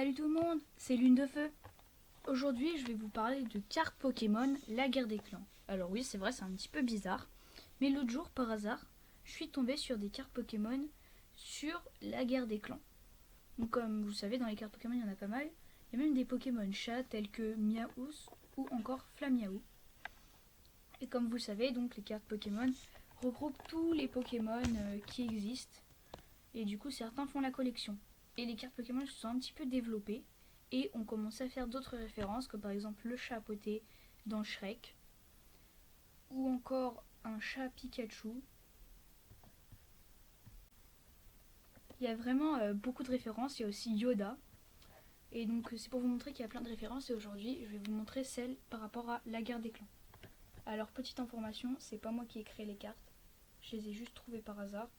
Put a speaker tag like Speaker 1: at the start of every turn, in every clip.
Speaker 1: Salut tout le monde, c'est Lune de Feu. Aujourd'hui, je vais vous parler de cartes Pokémon, la guerre des clans. Alors oui, c'est vrai, c'est un petit peu bizarre. Mais l'autre jour, par hasard, je suis tombée sur des cartes Pokémon sur la guerre des clans. Donc comme vous savez, dans les cartes Pokémon, il y en a pas mal. Il y a même des Pokémon chats tels que Miaous ou encore Flamiaou. Et comme vous le savez, donc les cartes Pokémon regroupent tous les Pokémon qui existent. Et du coup, certains font la collection. Et les cartes Pokémon se sont un petit peu développées et on commence à faire d'autres références, comme par exemple le chat à poté dans Shrek, ou encore un chat Pikachu. Il y a vraiment beaucoup de références, il y a aussi Yoda. Et donc c'est pour vous montrer qu'il y a plein de références et aujourd'hui je vais vous montrer celle par rapport à la guerre des clans. Alors petite information, c'est pas moi qui ai créé les cartes, je les ai juste trouvées par hasard.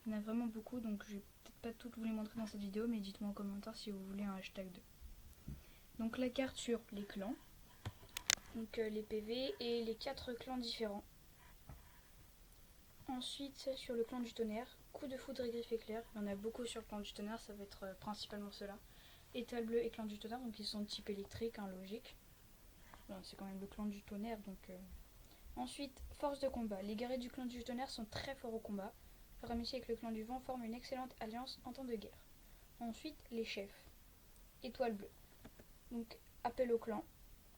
Speaker 1: Il y en a vraiment beaucoup, donc je vais peut-être pas toutes vous les montrer dans cette vidéo, mais dites-moi en commentaire si vous voulez un hashtag 2. Donc la carte sur les clans, donc les PV et les 4 clans différents. Ensuite celle sur le clan du tonnerre, coup de foudre et griffe éclair. Il y en a beaucoup sur le clan du tonnerre, ça va être principalement cela. Étoile bleue et clan du tonnerre, donc ils sont de type électrique, hein, logique. Bon, c'est quand même le clan du tonnerre, donc... Ensuite, force de combat. Les guerriers du clan du tonnerre sont très forts au combat. Leur amitié avec le clan du vent forme une excellente alliance en temps de guerre. Ensuite, les chefs. Étoile bleue. Donc, appel au clan.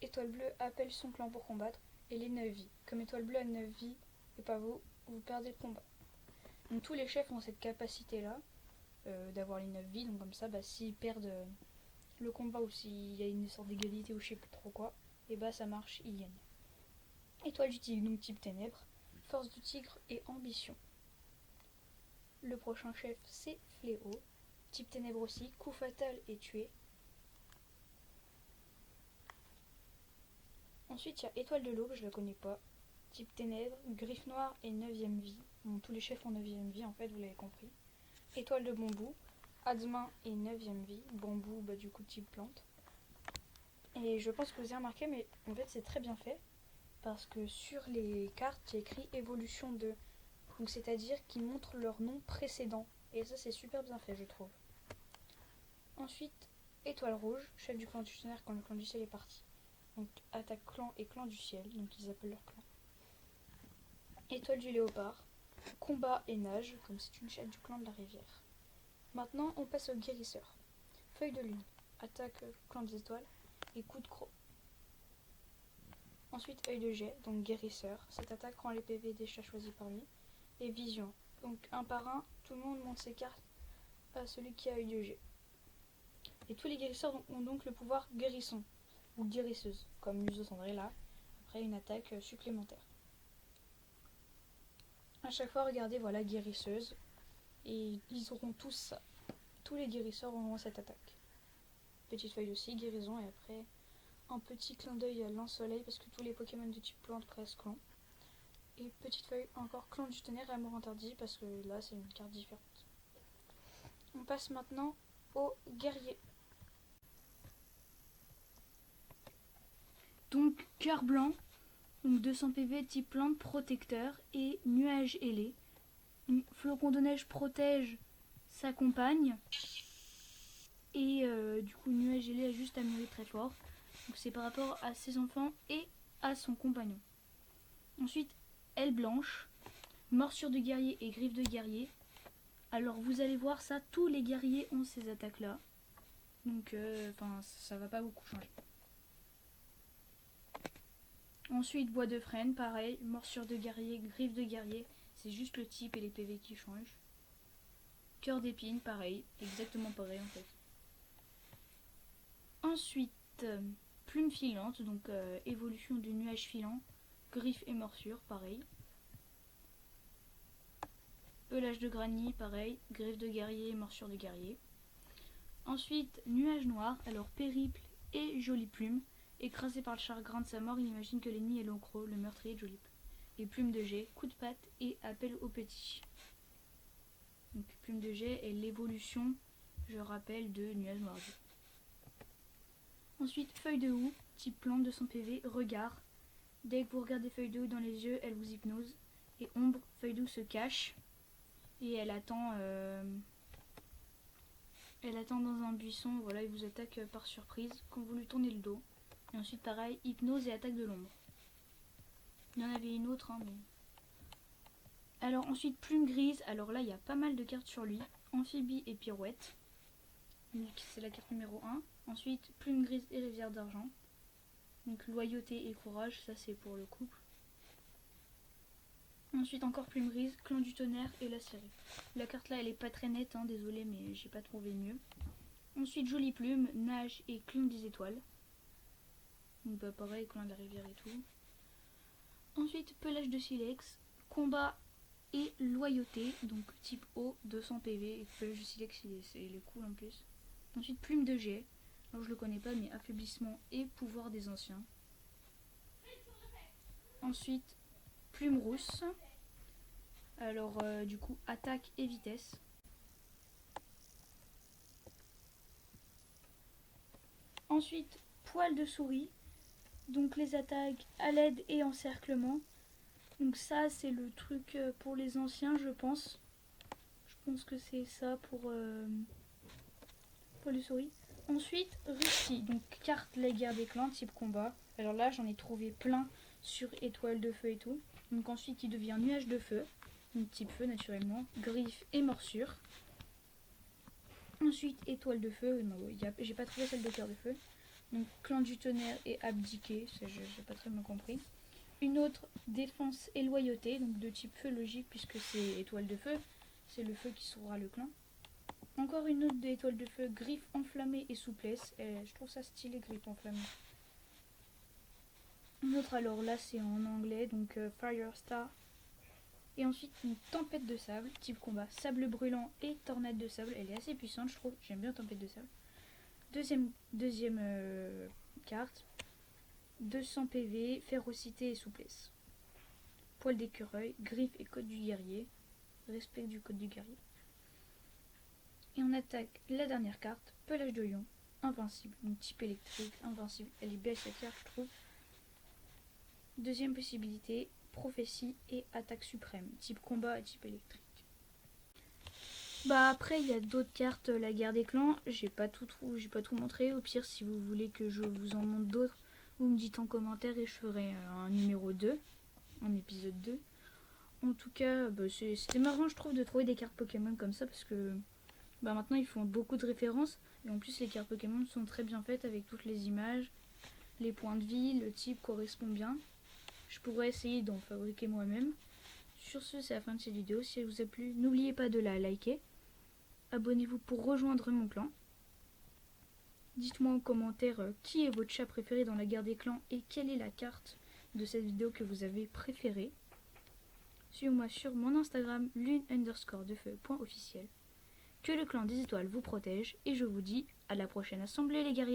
Speaker 1: Étoile bleue appelle son clan pour combattre. Et les 9 vies. Comme Étoile bleue a 9 vies, et pas vous, vous perdez le combat. Donc, tous les chefs ont cette capacité-là d'avoir les 9 vies. Donc, comme ça, s'ils perdent le combat ou s'il y a une sorte d'égalité ou je sais plus trop quoi, et ça marche, ils gagnent. Étoile du tigre, donc type ténèbres. Force du tigre et ambition. Le prochain chef, c'est Fléau. Type ténèbres aussi, coup fatal et tué. Ensuite, il y a Étoile de l'aube, je la connais pas. Type ténèbres, griffe noire et 9ème vie. Bon, tous les chefs ont 9ème vie, en fait, vous l'avez compris. Étoile de bambou, Adzmin et 9ème vie. Bambou, du coup, type plante. Et je pense que vous avez remarqué, mais en fait, c'est très bien fait. Parce que sur les cartes, il y a écrit évolution 2. Donc c'est-à-dire qu'ils montrent leur nom précédent. Et ça, c'est super bien fait, je trouve. Ensuite, étoile rouge, chef du clan du tonnerre quand le clan du ciel est parti. Donc attaque clan et clan du ciel, donc ils appellent leur clan. Étoile du léopard, combat et nage, comme c'est une chef du clan de la rivière. Maintenant, on passe au guérisseur. Feuille de lune, attaque clan des étoiles et coup de croc. Ensuite, œil de jet, donc guérisseur. Cette attaque rend les PV des chats choisis par lui. Et vision. Donc un par un, tout le monde monte ses cartes à celui qui a œil de jet. Et tous les guérisseurs ont donc le pouvoir guérisson ou guérisseuse, comme Muso Cendrilla, après une attaque supplémentaire. À chaque fois, regardez, voilà, guérisseuse. Et ils auront tous ça. Tous les guérisseurs auront cette attaque. Petite feuille aussi, guérison, et après un petit clin d'œil à lance-soleil, parce que tous les Pokémon de type plante presque l'ont. Et petite feuille encore clan du tonnerre et amour interdit, parce que là c'est une carte différente. On passe maintenant au guerrier. Donc cœur blanc, donc 200 PV type plante protecteur et nuage ailé. Donc, flocon de neige protège sa compagne. Et du coup nuage ailé a juste à mûrir très fort. Donc c'est par rapport à ses enfants et à son compagnon. Ensuite, aile blanche, morsure de guerrier et griffe de guerrier. Alors vous allez voir ça, tous les guerriers ont ces attaques là. Donc ça va pas beaucoup changer. Ensuite bois de frêne, pareil, morsure de guerrier, griffe de guerrier, c'est juste le type et les PV qui changent. Cœur d'épine, pareil, exactement pareil en fait. Ensuite, plume filante, donc évolution du nuage filant, griffe et morsure, pareil. Pelage de granit, pareil, griffe de guerrier, morsure de guerrier. Ensuite, nuage noir, alors périple et jolie plume. Écrasé par le chagrin de sa mort, il imagine que l'ennemi est l'encro, le meurtrier de jolie plume. Et plume de jet, coup de patte et appel au petit. Donc plume de jet est l'évolution, je rappelle, de nuage noir. Ensuite, feuille de houx, type plante de son PV, regard. Dès que vous regardez feuille de houx dans les yeux, elle vous hypnose. Et ombre, feuille de houx se cache. Et elle attend Elle attend dans un buisson, voilà, il vous attaque par surprise quand vous lui tournez le dos. Et ensuite pareil, hypnose et attaque de l'ombre. Il y en avait une autre, hein, mais... Alors ensuite, plume grise, alors là il y a pas mal de cartes sur lui. Amphibie et pirouette. Donc c'est la carte numéro 1. Ensuite, plume grise et rivière d'argent. Donc loyauté et courage, ça c'est pour le couple. Ensuite encore plume grise, clan du tonnerre et la série. La carte là elle est pas très nette, hein, désolé mais j'ai pas trouvé mieux. Ensuite jolie plume, nage et clan des étoiles. Donc bah pareil, clan de la rivière et tout. Ensuite pelage de silex, combat et loyauté, donc type O, 200 PV, et pelage de silex il est cool en plus. Ensuite plume de jet, alors je le connais pas mais affaiblissement et pouvoir des anciens. Ensuite plume rousse, alors du coup attaque et vitesse. Ensuite poil de souris, donc les attaques à l'aide et encerclement. Donc ça c'est le truc pour les anciens je pense. Je pense que c'est ça pour les souris. Ensuite Russie, donc carte la guerre des clans type combat. Alors là j'en ai trouvé plein sur étoile de feu et tout. Donc ensuite il devient nuage de feu, donc type feu naturellement, griffe et morsure. Ensuite étoile de feu, non, j'ai pas trouvé celle de cœur de feu. Donc clan du tonnerre et abdiqué, ça j'ai pas très bien compris. Une autre défense et loyauté, donc de type feu logique puisque c'est étoile de feu, c'est le feu qui sauvera le clan. Encore une autre d'étoile de feu, griffe enflammée et souplesse, et je trouve ça stylé griffe enflammée. Une autre alors là c'est en anglais, donc Fire Star. Et ensuite une tempête de sable, type combat, sable brûlant et tornade de sable, elle est assez puissante je trouve, j'aime bien tempête de sable. Deuxième carte, 200 PV, férocité et souplesse. Poil d'écureuil, griffe et code du guerrier. Respect du code du guerrier. Et on attaque la dernière carte, pelage de lion, invincible. Donc type électrique, invincible. Elle est belle cette carte je trouve. Deuxième possibilité, prophétie et attaque suprême. Type combat et type électrique. Bah après il y a d'autres cartes, la guerre des clans. J'ai pas tout montré. Au pire si vous voulez que je vous en montre d'autres, vous me dites en commentaire et je ferai un numéro 2, un épisode 2. En tout cas, bah, c'était marrant je trouve de trouver des cartes Pokémon comme ça parce que bah, maintenant ils font beaucoup de références. Et en plus les cartes Pokémon sont très bien faites avec toutes les images, les points de vie, le type correspond bien. Je pourrais essayer d'en fabriquer moi-même. Sur ce, c'est la fin de cette vidéo. Si elle vous a plu, n'oubliez pas de la liker. Abonnez-vous pour rejoindre mon clan. Dites-moi en commentaire qui est votre chat préféré dans la guerre des clans et quelle est la carte de cette vidéo que vous avez préférée. Suivez-moi sur mon Instagram lune_defeu.officiel. Que le clan des étoiles vous protège et je vous dis à la prochaine assemblée les guerriers.